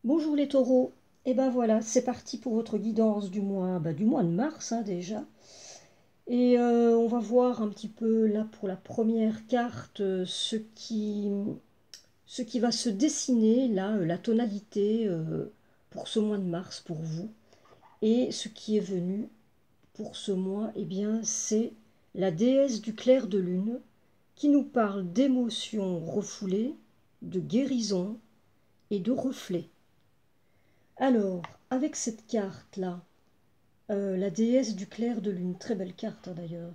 Bonjour les taureaux, et ben voilà, c'est parti pour votre guidance du mois de mars déjà. Et on va voir un petit peu là pour la première carte ce qui va se dessiner là, la tonalité pour ce mois de mars pour vous. Et ce qui est venu pour ce mois, eh bien c'est la déesse du clair de lune qui nous parle d'émotions refoulées, de guérison et de reflets. Alors, avec cette carte-là, la déesse du clair de lune, très belle carte d'ailleurs,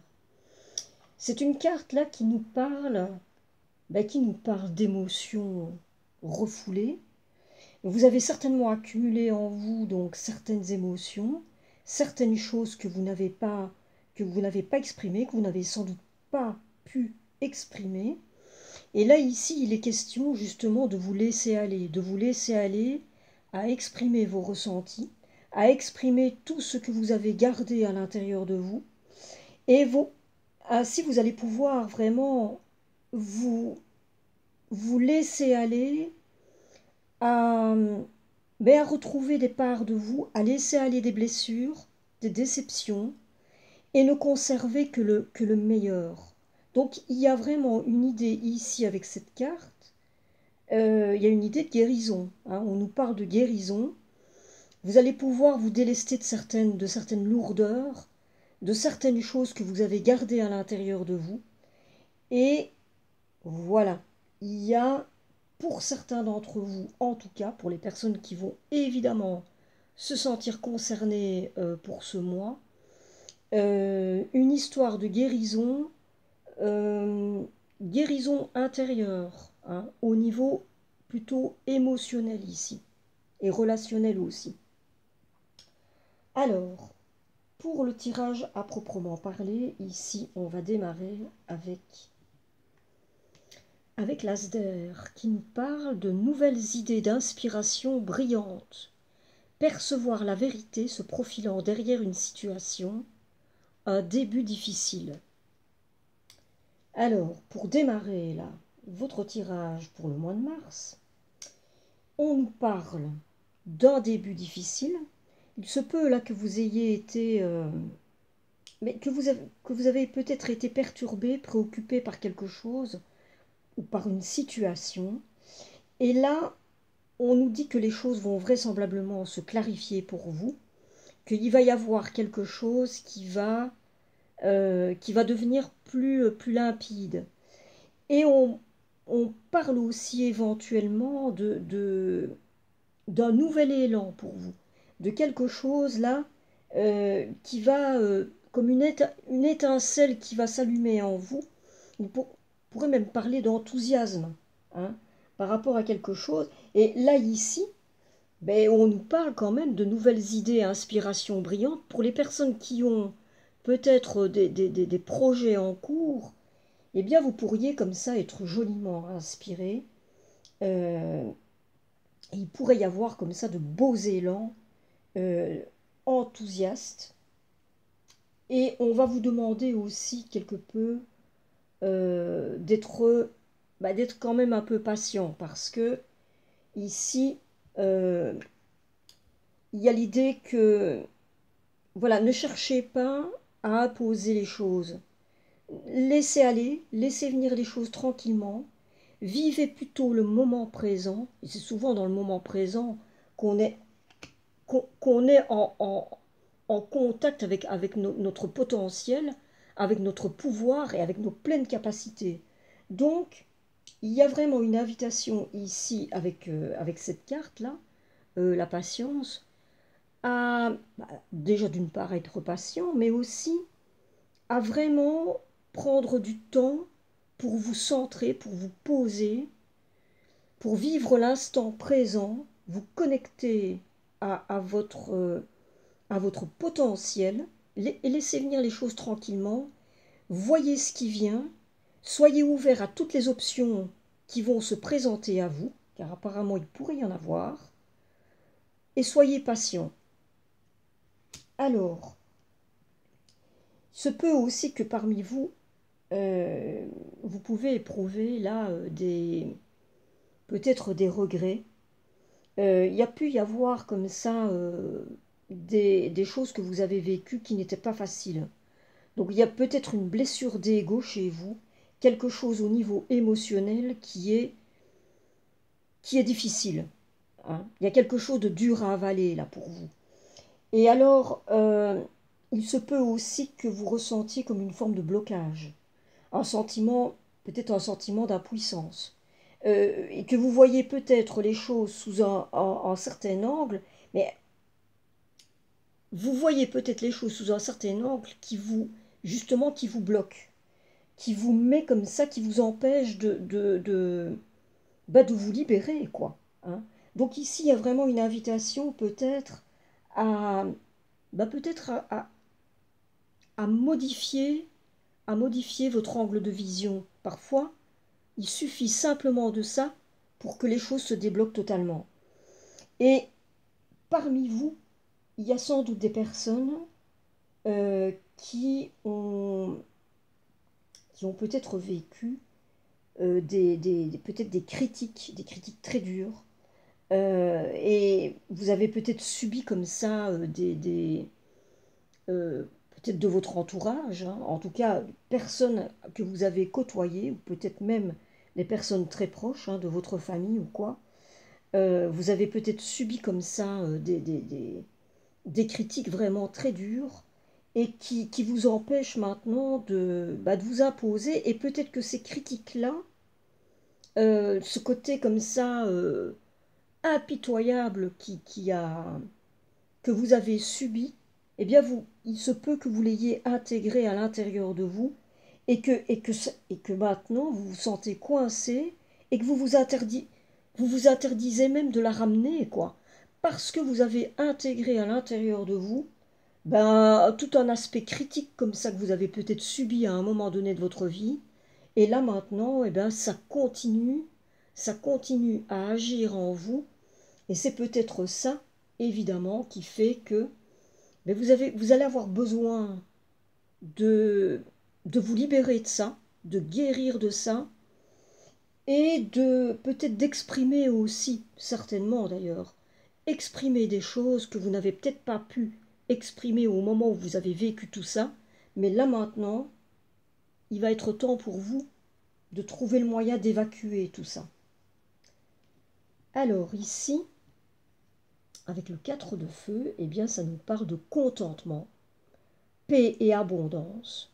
c'est une carte là qui nous parle d'émotions refoulées. Vous avez certainement accumulé en vous donc certaines émotions, certaines choses que vous n'avez pas exprimées, que vous n'avez sans doute pas pu exprimer. Et là ici, il est question justement de vous laisser aller à exprimer vos ressentis, à exprimer tout ce que vous avez gardé à l'intérieur de vous. Et ainsi, vous allez pouvoir vraiment vous, vous laisser aller à, à retrouver des parts de vous, à laisser aller des blessures, des déceptions, et ne conserver que le meilleur. Donc il y a vraiment une idée ici avec cette carte, il y a une idée de guérison, hein. On nous parle de guérison. Vous allez pouvoir vous délester de certaines lourdeurs, de certaines choses que vous avez gardées à l'intérieur de vous. Et voilà, il y a pour certains d'entre vous, en tout cas pour les personnes qui vont évidemment se sentir concernées pour ce mois, une histoire de guérison, euh, guérison intérieure, hein, au niveau plutôt émotionnel ici, et relationnel aussi. Alors, pour le tirage à proprement parler, ici on va démarrer avec l'As d'air qui nous parle de nouvelles idées d'inspiration brillantes, percevoir la vérité se profilant derrière une situation, un début difficile. Alors, pour démarrer là, votre tirage pour le mois de mars, on nous parle d'un début difficile. Il se peut là que vous ayez été, mais que vous avez peut-être été perturbé, préoccupé par quelque chose ou par une situation. Et là, on nous dit que les choses vont vraisemblablement se clarifier pour vous, qu'il va y avoir quelque chose qui va devenir plus limpide. Et on parle aussi éventuellement d'un nouvel élan pour vous, de quelque chose là qui va, comme une étincelle qui va s'allumer en vous. Pourrait même parler d'enthousiasme, hein, par rapport à quelque chose. Et là, ici, on nous parle quand même de nouvelles idées, inspirations brillantes pour les personnes qui ont peut-être des projets en cours. Eh bien, vous pourriez comme ça être joliment inspiré. Euh, il pourrait y avoir comme ça de beaux élans euh, enthousiastes. Et on va vous demander aussi quelque peu d'être quand même un peu patient parce que ici, euh, il y a l'idée que, voilà, ne cherchez pas à imposer les choses. Laissez aller, laissez venir les choses tranquillement. Vivez plutôt le moment présent. Et c'est souvent dans le moment présent qu'on est, qu'on est en contact avec notre potentiel, avec notre pouvoir et avec nos pleines capacités. Donc, il y a vraiment une invitation ici avec cette carte-là, la patience, à déjà d'une part être patient, mais aussi à vraiment prendre du temps pour vous centrer, pour vous poser, pour vivre l'instant présent, vous connecter à votre potentiel, et laissez venir les choses tranquillement, voyez ce qui vient, soyez ouvert à toutes les options qui vont se présenter à vous, car apparemment il pourrait y en avoir, et soyez patient. Alors, se peut aussi que parmi vous, vous pouvez éprouver là peut-être des regrets, Il y a pu y avoir comme ça des choses que vous avez vécues qui n'étaient pas faciles. Donc il y a peut-être une blessure d'ego chez vous, quelque chose au niveau émotionnel qui est difficile, hein. Il y a quelque chose de dur à avaler là pour vous. Et alors, il se peut aussi que vous ressentiez comme une forme de blocage, un sentiment, peut-être un sentiment d'impuissance, et que vous voyez peut-être les choses sous un certain angle, mais vous voyez peut-être les choses sous un certain angle justement, qui vous bloque, qui vous met comme ça, qui vous empêche de vous libérer, quoi, hein. Donc ici, il y a vraiment une invitation peut-être à, peut-être à modifier, à modifier votre angle de vision. Parfois, il suffit simplement de ça pour que les choses se débloquent totalement. Et parmi vous, il y a sans doute des personnes qui ont peut-être vécu peut-être des critiques très dures. Et vous avez peut-être subi comme ça peut-être de votre entourage, hein, en tout cas, personnes que vous avez côtoyées, ou peut-être même les personnes très proches, hein, de votre famille ou quoi. Vous avez peut-être subi comme ça des critiques vraiment très dures et qui vous empêchent maintenant de vous imposer. Et peut-être que ces critiques-là, ce côté comme ça impitoyable que vous avez subi, eh bien il se peut que vous l'ayez intégré à l'intérieur de vous et que maintenant vous vous sentez coincé et que vous vous interdisez même de la ramener, quoi. Parce que vous avez intégré à l'intérieur de vous tout un aspect critique comme ça que vous avez peut-être subi à un moment donné de votre vie. Et là maintenant, eh ben, ça continue à agir en vous. Et c'est peut-être ça, évidemment, qui fait que vous allez avoir besoin de, de vous libérer de ça, de guérir de ça, et de peut-être d'exprimer aussi, certainement d'ailleurs, exprimer des choses que vous n'avez peut-être pas pu exprimer au moment où vous avez vécu tout ça, mais là maintenant, il va être temps pour vous de trouver le moyen d'évacuer tout ça. Alors ici, avec le 4 de feu, eh bien ça nous parle de contentement, paix et abondance,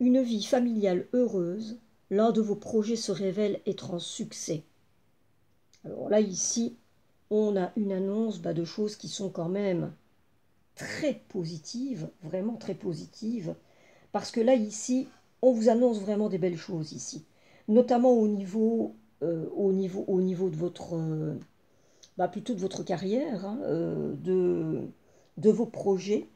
une vie familiale heureuse, l'un de vos projets se révèle être un succès. Alors là, ici, on a une annonce de choses qui sont quand même très positives, vraiment très positives, parce que là, ici, on vous annonce vraiment des belles choses ici, notamment au niveau de votre, plutôt de votre carrière, hein, de vos projets.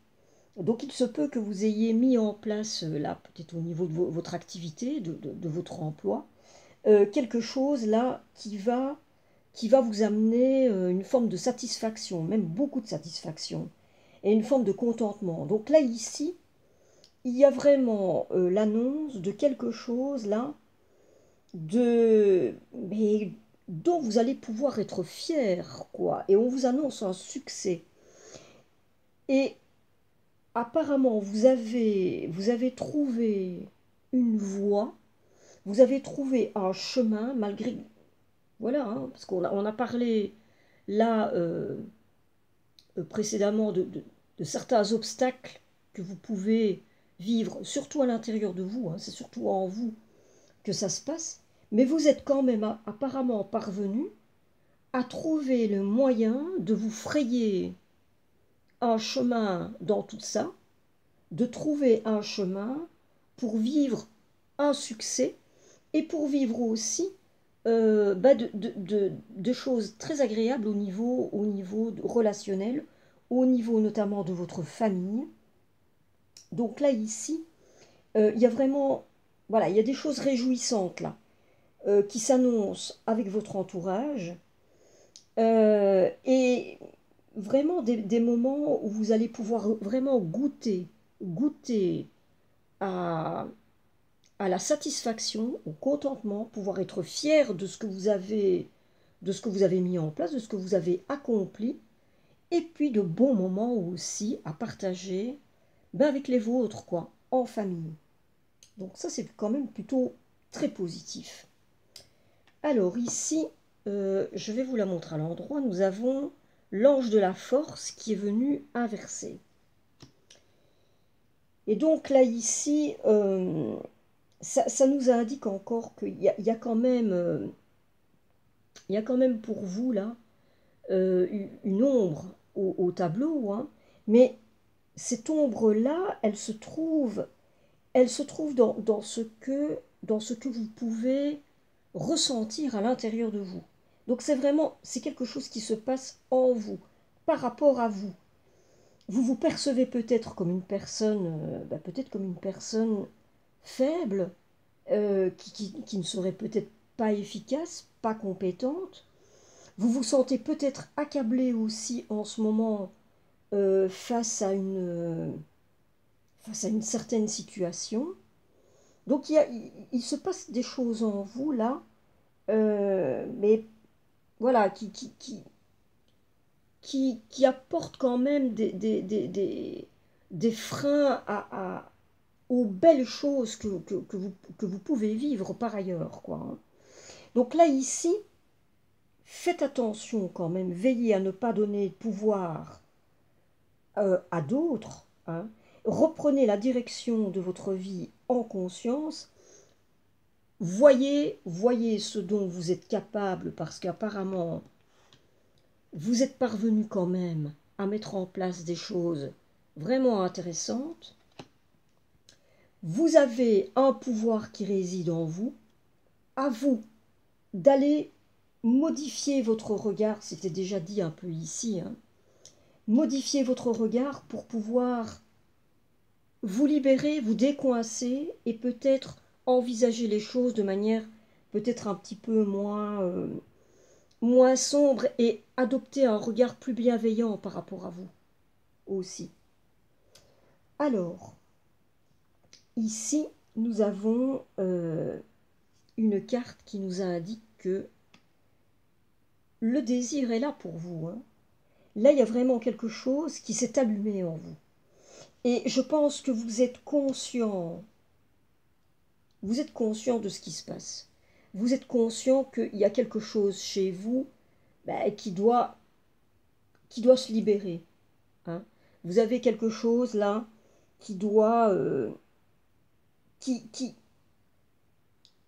Donc il se peut que vous ayez mis en place, là, peut-être au niveau de votre activité, de votre emploi, quelque chose là qui va vous amener une forme de satisfaction, même beaucoup de satisfaction, et une forme de contentement. Donc là, ici, il y a vraiment l'annonce de quelque chose là, mais dont vous allez pouvoir être fier, quoi. Et on vous annonce un succès. Et apparemment, vous avez trouvé une voie, vous avez trouvé un chemin, malgré... Voilà, hein, parce on a parlé là précédemment de certains obstacles que vous pouvez vivre, surtout à l'intérieur de vous, hein, c'est surtout en vous que ça se passe, mais vous êtes quand même apparemment parvenu à trouver le moyen de vous frayer un chemin dans tout ça, de trouver un chemin pour vivre un succès et pour vivre aussi de choses très agréables au niveau relationnel, au niveau notamment de votre famille. Donc là, ici, il y a vraiment, voilà, il y a des choses réjouissantes là, qui s'annoncent avec votre entourage, et vraiment des moments où vous allez pouvoir vraiment goûter à, à la satisfaction, au contentement, pouvoir être fier de ce que vous avez de ce que vous avez mis en place, de ce que vous avez accompli, et puis de bons moments aussi à partager avec les vôtres, quoi, en famille. Donc ça, c'est quand même plutôt très positif. Alors ici, je vais vous la montrer à l'endroit. Nous avons l'ange de la force qui est venu inverser. Et donc là, ici, ça nous indique encore qu'il y a quand même, il y a quand même pour vous, là, une ombre au tableau, hein, mais cette ombre-là, elle se trouve dans ce que vous pouvez ressentir à l'intérieur de vous. Donc c'est quelque chose qui se passe en vous, par rapport à vous. Vous vous percevez peut-être comme une personne, peut-être comme une personne faible, qui ne serait peut-être pas efficace, pas compétente. Vous vous sentez peut-être accablé aussi en ce moment face à une certaine situation. Donc il se passe des choses en vous là, mais voilà, qui apportent quand même des freins aux belles choses que vous pouvez vivre par ailleurs, quoi, hein. Donc là, ici, faites attention quand même, veillez à ne pas donner de pouvoir à d'autres, hein. Reprenez la direction de votre vie en conscience. Voyez ce dont vous êtes capable, parce qu'apparemment, vous êtes parvenu quand même à mettre en place des choses vraiment intéressantes. Vous avez un pouvoir qui réside en vous. À vous d'aller modifier votre regard, c'était déjà dit un peu ici, hein. Modifier votre regard pour pouvoir vous libérer, vous décoincer et peut-être envisager les choses de manière peut-être un petit peu moins sombre et adopter un regard plus bienveillant par rapport à vous aussi. Alors, ici, nous avons une carte qui nous indique que le désir est là pour vous, hein. Là, il y a vraiment quelque chose qui s'est allumé en vous. Et je pense que vous êtes conscient de ce qui se passe. Vous êtes conscient qu'il y a quelque chose chez vous qui doit se libérer, hein. Vous avez quelque chose là qui doit, qui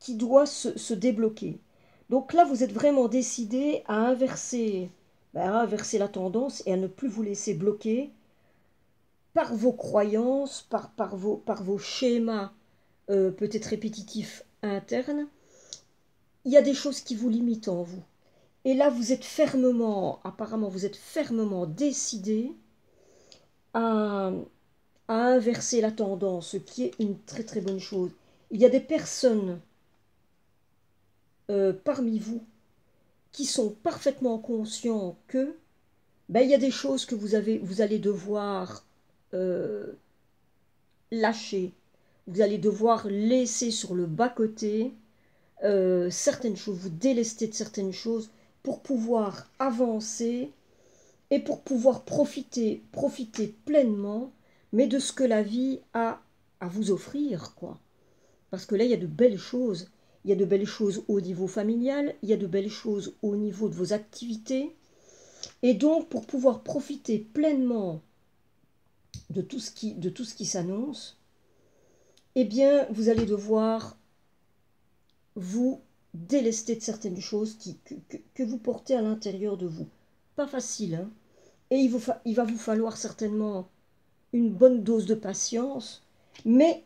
doit se débloquer. Donc là, vous êtes vraiment décidé à inverser la tendance et à ne plus vous laisser bloquer par vos croyances, par vos schémas peut-être répétitifs internes. Il y a des choses qui vous limitent en vous. Et là, apparemment, vous êtes fermement décidé à inverser la tendance, ce qui est une très très bonne chose. Il y a des personnes parmi vous qui sont parfaitement conscients que il y a des choses que vous allez devoir euh, lâcher. Vous allez devoir laisser sur le bas-côté certaines choses, vous délester de certaines choses pour pouvoir avancer et pour pouvoir profiter pleinement, mais de ce que la vie a à vous offrir, quoi. Parce que là, il y a de belles choses. Il y a de belles choses au niveau familial, il y a de belles choses au niveau de vos activités. Et donc, pour pouvoir profiter pleinement de tout ce qui s'annonce, eh bien, vous allez devoir vous délester de certaines choses que vous portez à l'intérieur de vous. Pas facile, hein. Et il va vous falloir certainement une bonne dose de patience, mais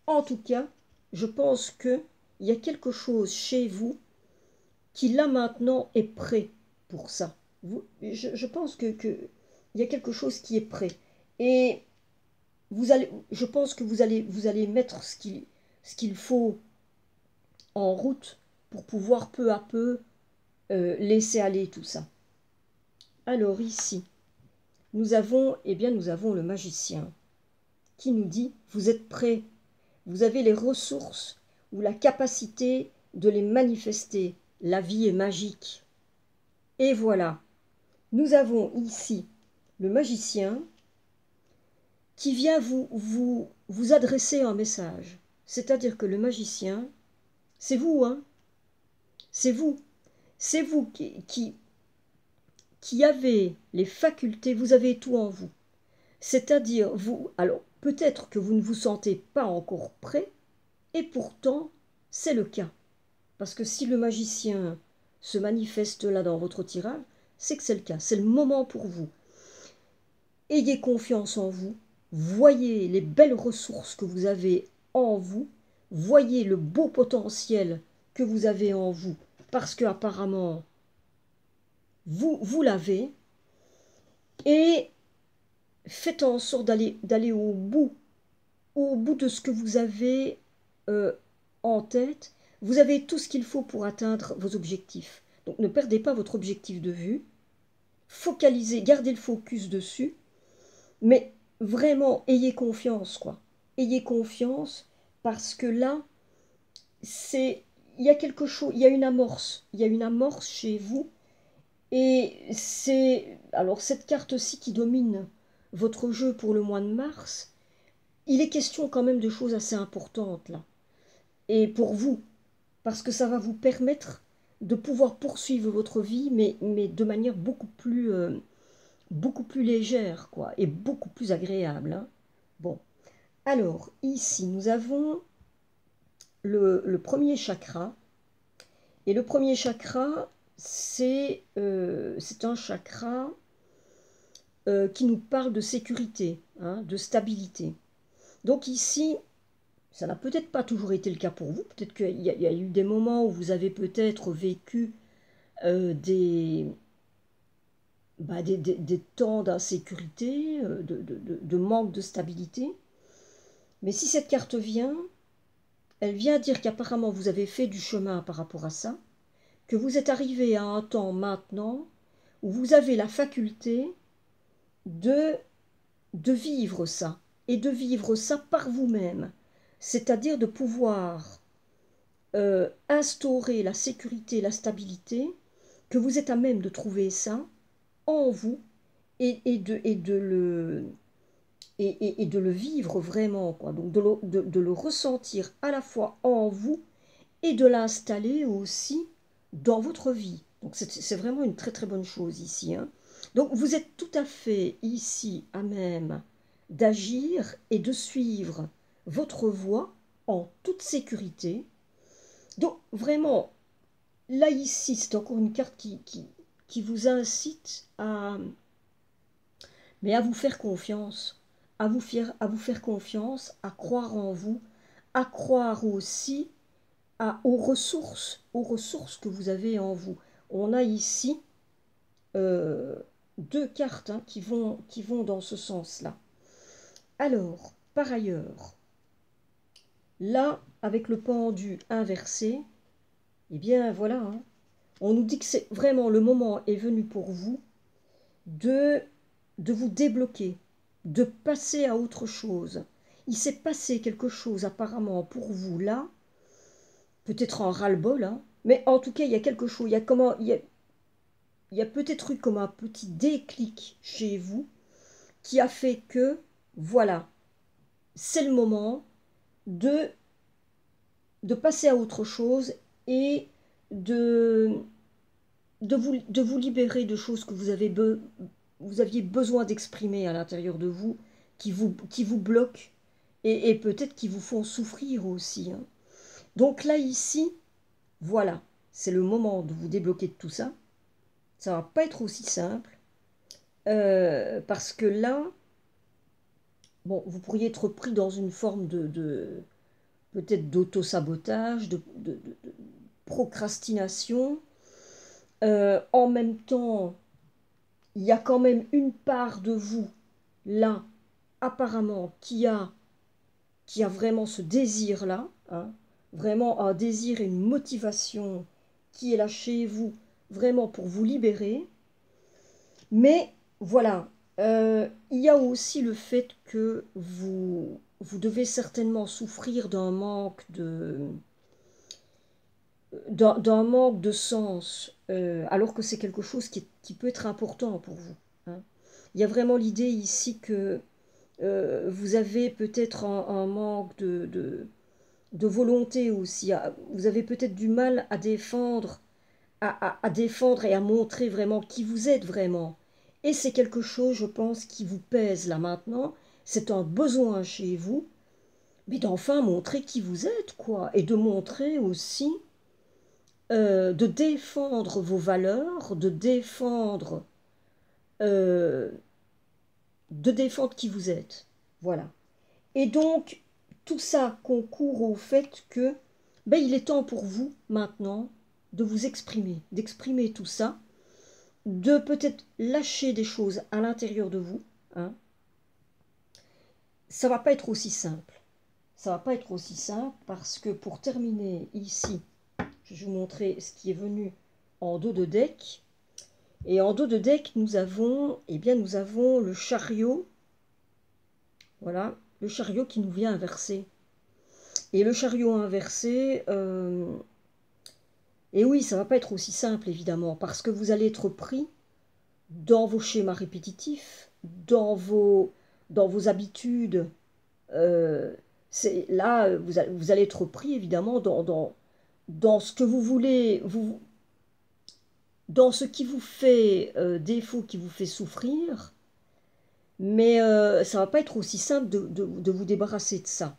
en tout cas, je pense qu'il y a quelque chose chez vous qui là maintenant est prêt pour ça. Je pense qu'il y a quelque chose qui est prêt. Et je pense que vous allez mettre ce qu'il faut en route pour pouvoir peu à peu laisser aller tout ça. Alors ici, nous avons le magicien qui nous dit, vous êtes prêts, vous avez les ressources ou la capacité de les manifester la vie est magique. Et voilà, nous avons ici le magicien qui vient vous adresser un message. C'est-à-dire que le magicien, c'est vous, hein? C'est vous. C'est vous qui avez les facultés, vous avez tout en vous. C'est-à-dire, vous, alors peut-être que vous ne vous sentez pas encore prêt, et pourtant, c'est le cas. Parce que si le magicien se manifeste là dans votre tirage, c'est que c'est le cas, c'est le moment pour vous. Ayez confiance en vous, voyez les belles ressources que vous avez en vous, voyez le beau potentiel que vous avez en vous, parce que apparemment vous l'avez, et faites en sorte d'aller au bout de ce que vous avez euh, en tête. Vous avez tout ce qu'il faut pour atteindre vos objectifs. Donc ne perdez pas votre objectif de vue, focalisez, gardez le focus dessus, mais vraiment ayez confiance, quoi. Ayez confiance, parce que là, il y a quelque chose, il y a une amorce chez vous, et c'est, alors cette carte-ci qui domine votre jeu pour le mois de mars, il est question quand même de choses assez importantes là. Et pour vous, parce que ça va vous permettre de pouvoir poursuivre votre vie, mais de manière beaucoup plus légère, quoi, et beaucoup plus agréable, hein. Bon, alors ici nous avons le premier chakra, et le premier chakra, c'est un chakra qui nous parle de sécurité, hein, de stabilité. Donc ici, ça n'a peut-être pas toujours été le cas pour vous. Peut-être qu'il y a eu des moments où vous avez peut-être vécu des temps d'insécurité, de manque de stabilité. Mais si cette carte vient, elle vient dire qu'apparemment vous avez fait du chemin par rapport à ça, que vous êtes arrivé à un temps maintenant où vous avez la faculté de, de vivre ça, et de vivre ça par vous-même. C'est-à-dire de pouvoir instaurer la sécurité, la stabilité, que vous êtes à même de trouver ça en vous, et de le vivre vraiment, quoi. Donc de le ressentir à la fois en vous et de l'installer aussi dans votre vie. Donc c'est vraiment une très très bonne chose ici, hein. Donc vous êtes tout à fait ici à même d'agir et de suivre votre voie en toute sécurité. Donc vraiment, là ici, c'est encore une carte qui vous incite à vous faire confiance, à vous faire confiance, à croire en vous, à croire aussi aux ressources que vous avez en vous. On a ici euh, deux cartes, hein, qui vont dans ce sens-là. Alors, par ailleurs, là, avec le pendu inversé, eh bien voilà, hein, on nous dit que c'est vraiment le moment est venu pour vous de, de vous débloquer, de passer à autre chose. Il s'est passé quelque chose apparemment pour vous là, peut-être en ras-le-bol, hein, mais en tout cas il y a quelque chose, il y a peut-être eu comme un petit déclic chez vous qui a fait que, voilà, c'est le moment de, de passer à autre chose, et de, de vous libérer de choses que vous aviez besoin d'exprimer à l'intérieur de vous, qui vous bloquent, et peut-être qui vous font souffrir aussi, hein. Donc là, ici, voilà, c'est le moment de vous débloquer de tout ça. Ça va pas être aussi simple, parce que là, bon, vous pourriez être pris dans une forme peut-être d'auto-sabotage, de procrastination. En même temps, il y a quand même une part de vous, là, apparemment, qui a vraiment ce désir-là, hein, vraiment un désir et une motivation qui est là chez vous, vraiment pour vous libérer. Mais voilà, il y a aussi le fait que vous devez certainement souffrir d'un manque d'un manque de sens, alors que c'est quelque chose qui peut être important pour vous, hein. Il y a vraiment l'idée ici que vous avez peut-être un manque de volonté aussi. Vous avez peut-être du mal à défendre, à défendre et à montrer vraiment qui vous êtes vraiment. Et c'est quelque chose, je pense, qui vous pèse là maintenant. C'est un besoin chez vous, mais d'enfin montrer qui vous êtes, quoi. Et de montrer aussi, de défendre vos valeurs, euh, de défendre qui vous êtes. Voilà. Et donc, tout ça concourt au fait que ben, il est temps pour vous maintenant de vous exprimer, d'exprimer tout ça, de peut-être lâcher des choses à l'intérieur de vous, hein. Ça va pas être aussi simple. Ça va pas être aussi simple parce que pour terminer ici, je vais vous montrer ce qui est venu en dos de deck. Et en dos de deck, nous avons, eh bien, nous avons le chariot. Voilà, le chariot qui nous vient inversé. Et le chariot inversé, et oui, ça va pas être aussi simple évidemment, parce que vous allez être pris dans vos schémas répétitifs, dans vos habitudes. Euh, là, vous allez être pris évidemment dans ce que vous voulez, dans ce qui vous fait défaut, qui vous fait souffrir, mais ça va pas être aussi simple de vous débarrasser de ça.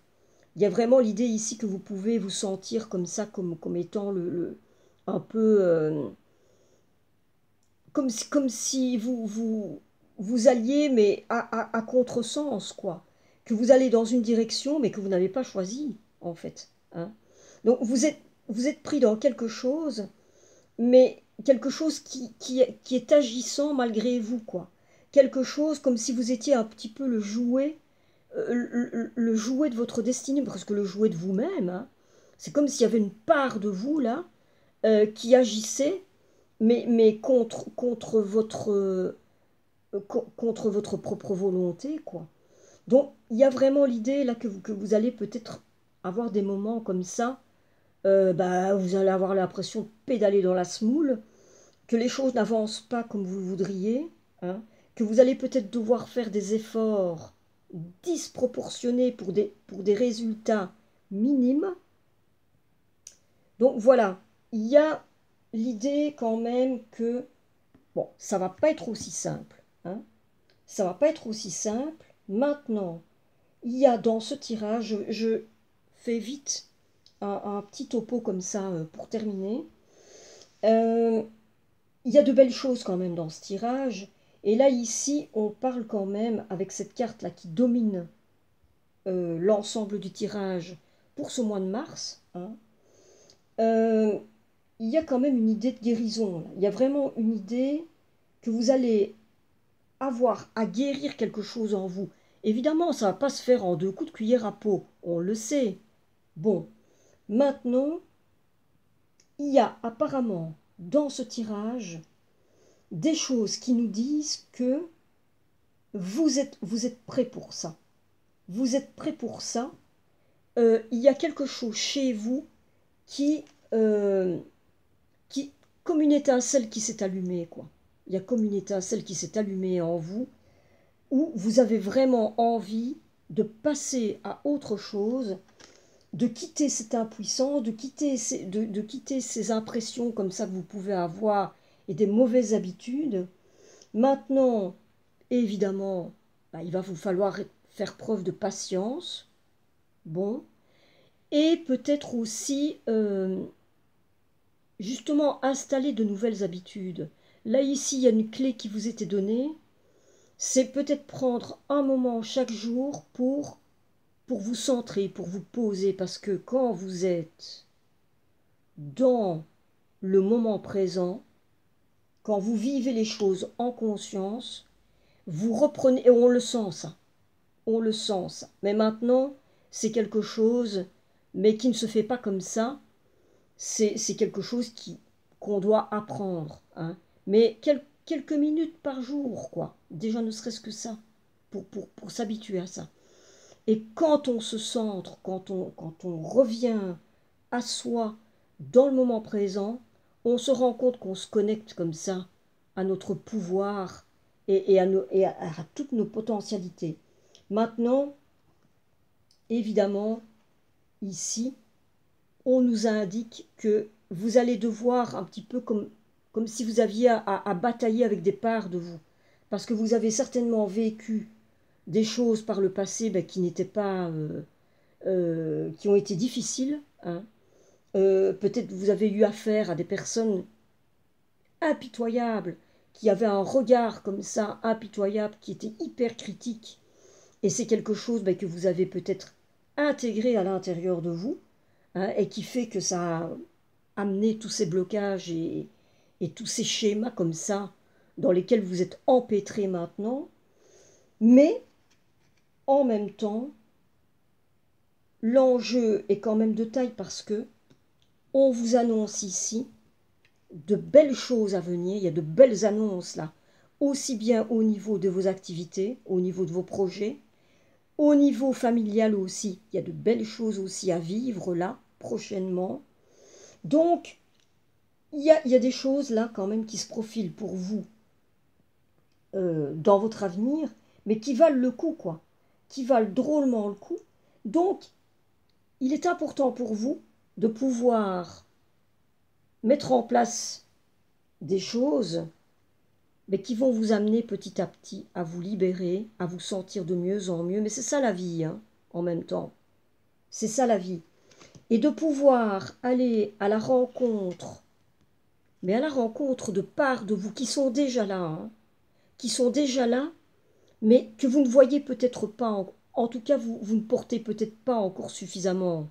Il y a vraiment l'idée ici que vous pouvez vous sentir comme ça, comme étant un peu comme si vous alliez, mais à contresens, quoi. Que vous allez dans une direction, mais que vous n'avez pas choisi, en fait, hein. Donc vous êtes pris dans quelque chose, mais quelque chose qui est agissant malgré vous, quoi. Quelque chose comme si vous étiez un petit peu le jouet de votre destinée, parce que le jouet de vous-même, hein. C'est comme s'il y avait une part de vous, là, qui agissait, mais contre votre propre volonté, quoi. Donc, il y a vraiment l'idée, là, que vous allez peut-être avoir des moments comme ça, bah, vous allez avoir l'impression de pédaler dans la semoule, que les choses n'avancent pas comme vous voudriez, hein, que vous allez peut-être devoir faire des efforts disproportionnés pour des résultats minimes. Donc voilà, il y a l'idée quand même que, bon, ça va pas être aussi simple, hein, ça va pas être aussi simple. Maintenant, il y a dans ce tirage, je fais vite un petit topo comme ça pour terminer. Euh, il y a de belles choses quand même dans ce tirage. Et là, ici, on parle quand même avec cette carte-là qui domine l'ensemble du tirage pour ce mois de mars, hein. Euh, il y a quand même une idée de guérison, là. Il y a vraiment une idée que vous allez avoir à guérir quelque chose en vous. Évidemment, ça ne va pas se faire en deux coups de cuillère à peau, on le sait. Bon, maintenant, il y a apparemment dans ce tirage des choses qui nous disent que vous êtes prêt pour ça. Vous êtes prêt pour ça. Il y a quelque chose chez vous qui, euh, qui, comme une étincelle qui s'est allumée, quoi. Il y a comme une étincelle qui s'est allumée en vous, où vous avez vraiment envie de passer à autre chose, de quitter cette impuissance, de quitter ces impressions comme ça que vous pouvez avoir et des mauvaises habitudes. Maintenant, évidemment, bah, il va vous falloir faire preuve de patience, bon, et peut-être aussi justement installer de nouvelles habitudes. Là, ici, il y a une clé qui vous était donnée, c'est peut-être prendre un moment chaque jour pour vous centrer, pour vous poser, parce que quand vous êtes dans le moment présent, quand vous vivez les choses en conscience, vous reprenez, et on le sent ça, on le sent ça. Mais maintenant, c'est quelque chose, mais qui ne se fait pas comme ça, c'est quelque chose qu'on doit apprendre, hein. Mais quelques minutes par jour, quoi. Déjà ne serait-ce que ça, pour s'habituer à ça. Et quand on se centre, quand on revient à soi dans le moment présent, on se rend compte qu'on se connecte comme ça à notre pouvoir et à toutes nos potentialités. Maintenant, évidemment, ici, on nous indique que vous allez devoir un petit peu comme si vous aviez à batailler avec des parts de vous. Parce que vous avez certainement vécu des choses par le passé qui n'étaient pas, qui ont été difficiles. Hein. Peut-être vous avez eu affaire à des personnes impitoyables, qui avaient un regard comme ça, impitoyable, qui était hyper critique. Et c'est quelque chose que vous avez peut-être intégré à l'intérieur de vous, hein, et qui fait que ça a amené tous ces blocages et tous ces schémas comme ça, dans lesquels vous êtes empêtrés maintenant. Mais en même temps, l'enjeu est quand même de taille parce que on vous annonce ici de belles choses à venir, il y a de belles annonces là, aussi bien au niveau de vos activités, au niveau de vos projets, au niveau familial aussi, il y a de belles choses aussi à vivre là, prochainement. Donc, il y a des choses là quand même qui se profilent pour vous dans votre avenir, mais qui valent le coup, quoi, qui valent drôlement le coup. Donc, il est important pour vous de pouvoir mettre en place des choses mais qui vont vous amener petit à petit à vous libérer, à vous sentir de mieux en mieux. Mais c'est ça la vie, hein, en même temps. C'est ça la vie. Et de pouvoir aller à la rencontre, mais à la rencontre de parts de vous qui sont déjà là, hein, qui sont déjà là, mais que vous ne voyez peut-être pas, en tout cas vous ne portez peut-être pas encore suffisamment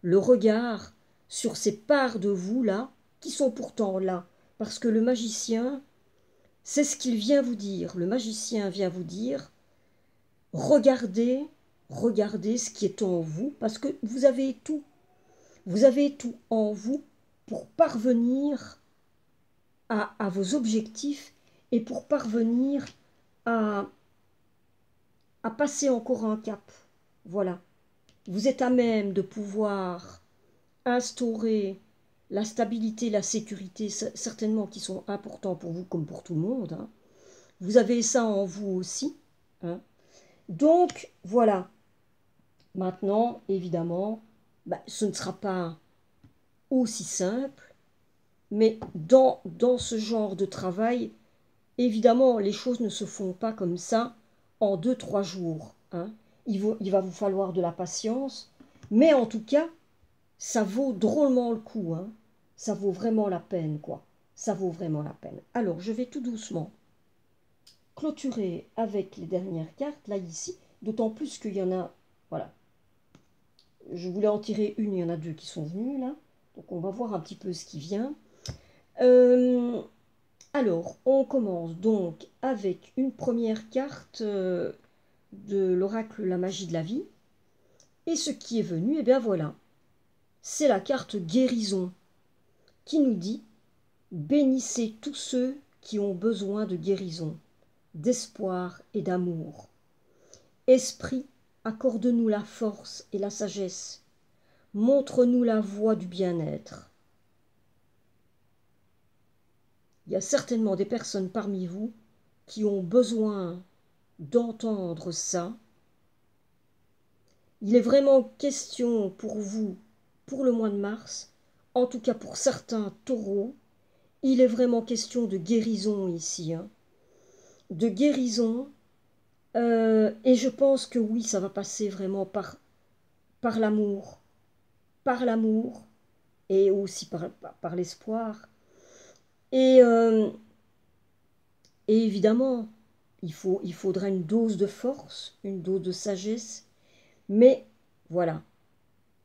le regard sur ces parts de vous là, qui sont pourtant là. Parce que le magicien, c'est ce qu'il vient vous dire. Le magicien vient vous dire, regardez, regardez ce qui est en vous, parce que vous avez tout. Vous avez tout en vous pour parvenir à vos objectifs et pour parvenir à, à passer encore un cap. Voilà. Vous êtes à même de pouvoir instaurer la stabilité, la sécurité, certainement qui sont importants pour vous comme pour tout le monde. Hein. Vous avez ça en vous aussi. Hein. Donc, voilà. Maintenant, évidemment, ce ne sera pas aussi simple, mais dans ce genre de travail, évidemment, les choses ne se font pas comme ça en 2, 3 jours. Hein. Il va vous falloir de la patience, mais en tout cas, ça vaut drôlement le coup. Hein. Ça vaut vraiment la peine, quoi. Ça vaut vraiment la peine. Alors, je vais tout doucement clôturer avec les dernières cartes, là, ici, d'autant plus qu'il y en a, voilà, je voulais en tirer une, il y en a 2 qui sont venues, là, donc on va voir un petit peu ce qui vient. Alors, on commence donc avec une première carte de l'oracle La Magie de la Vie, et ce qui est venu, et bien voilà, c'est la carte Guérison, qui nous dit « Bénissez tous ceux qui ont besoin de guérison, d'espoir et d'amour. Esprit, accorde-nous la force et la sagesse. Montre-nous la voie du bien-être. » Il y a certainement des personnes parmi vous qui ont besoin d'entendre ça. Il est vraiment question pour vous, pour le mois de mars, en tout cas pour certains taureaux, il est vraiment question de guérison ici. Hein. De guérison, et je pense que oui, ça va passer vraiment par l'amour. Par l'amour et aussi par l'espoir. Et évidemment, il faudra une dose de force, une dose de sagesse, mais voilà,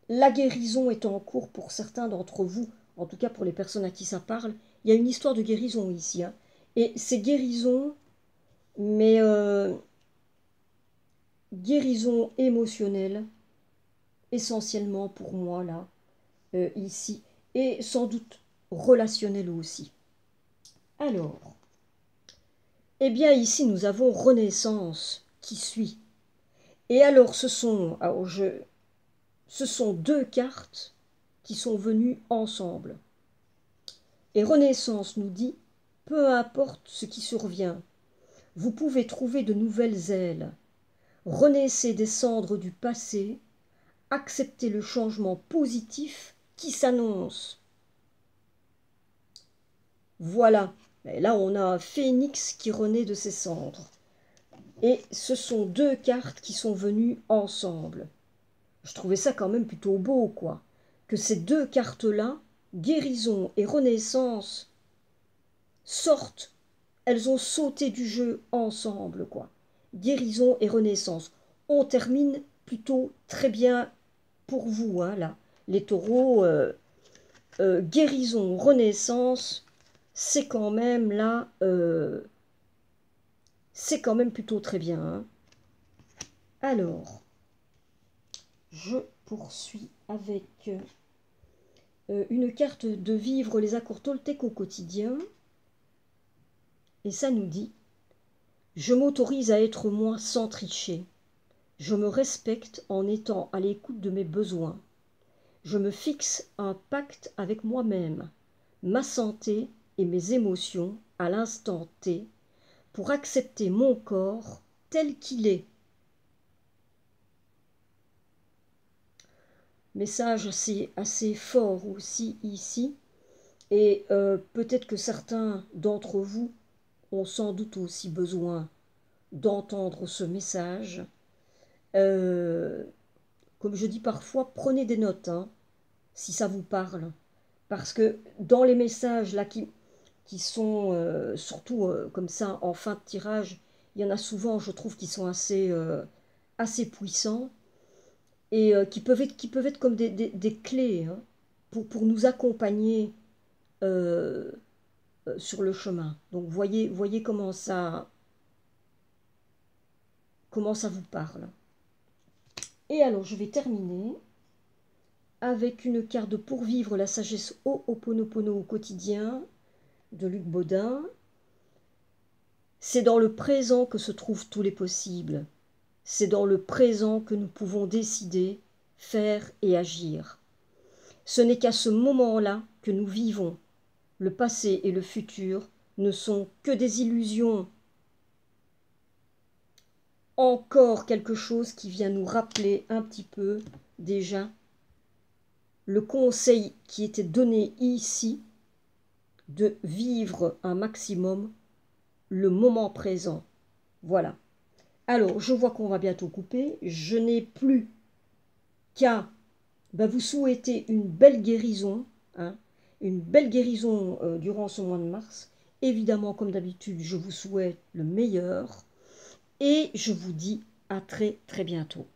la guérison est en cours pour certains d'entre vous, en tout cas pour les personnes à qui ça parle, il y a une histoire de guérison ici, hein. Et ces guérisons, mais guérison émotionnelle, essentiellement pour moi là, ici, et sans doute relationnelle aussi. Alors, eh bien ici nous avons Renaissance qui suit. Et alors ce sont 2 cartes qui sont venus ensemble. Et Renaissance nous dit, peu importe ce qui survient, vous pouvez trouver de nouvelles ailes. Renaissez des cendres du passé, acceptez le changement positif qui s'annonce. Voilà, et là on a un phénix qui renaît de ses cendres. Et ce sont deux cartes qui sont venues ensemble. Je trouvais ça quand même plutôt beau, quoi. Que ces deux cartes-là, guérison et renaissance, sortent. Elles ont sauté du jeu ensemble, quoi. Guérison et renaissance. On termine plutôt très bien pour vous, hein, là. Les taureaux, guérison, renaissance, c'est quand même là, c'est quand même plutôt très bien, hein. Alors, je poursuis avec une carte de vivre les accords toltèques au quotidien. Et ça nous dit, je m'autorise à être moi sans tricher. Je me respecte en étant à l'écoute de mes besoins. Je me fixe un pacte avec moi-même, ma santé et mes émotions à l'instant T pour accepter mon corps tel qu'il est. Message assez fort aussi ici. Et peut-être que certains d'entre vous ont sans doute aussi besoin d'entendre ce message. Comme je dis parfois, prenez des notes, hein, si ça vous parle. Parce que dans les messages là qui sont surtout comme ça en fin de tirage, il y en a souvent, je trouve, qui sont assez puissants et qui peuvent être comme des clés, hein, pour nous accompagner euh, sur le chemin. Donc voyez comment ça vous parle. Et alors je vais terminer avec une carte de pour vivre la sagesse Ho'oponopono au quotidien de Luc Baudin. C'est dans le présent que se trouvent tous les possibles. C'est dans le présent que nous pouvons décider, faire et agir. Ce n'est qu'à ce moment-là que nous vivons. Le passé et le futur ne sont que des illusions. Encore quelque chose qui vient nous rappeler un petit peu déjà le conseil qui était donné ici de vivre un maximum le moment présent. Voilà. Alors, je vois qu'on va bientôt couper. Je n'ai plus qu'à vous souhaiter une belle guérison, hein, une belle guérison durant ce mois de mars. Évidemment, comme d'habitude, je vous souhaite le meilleur et je vous dis à très très bientôt.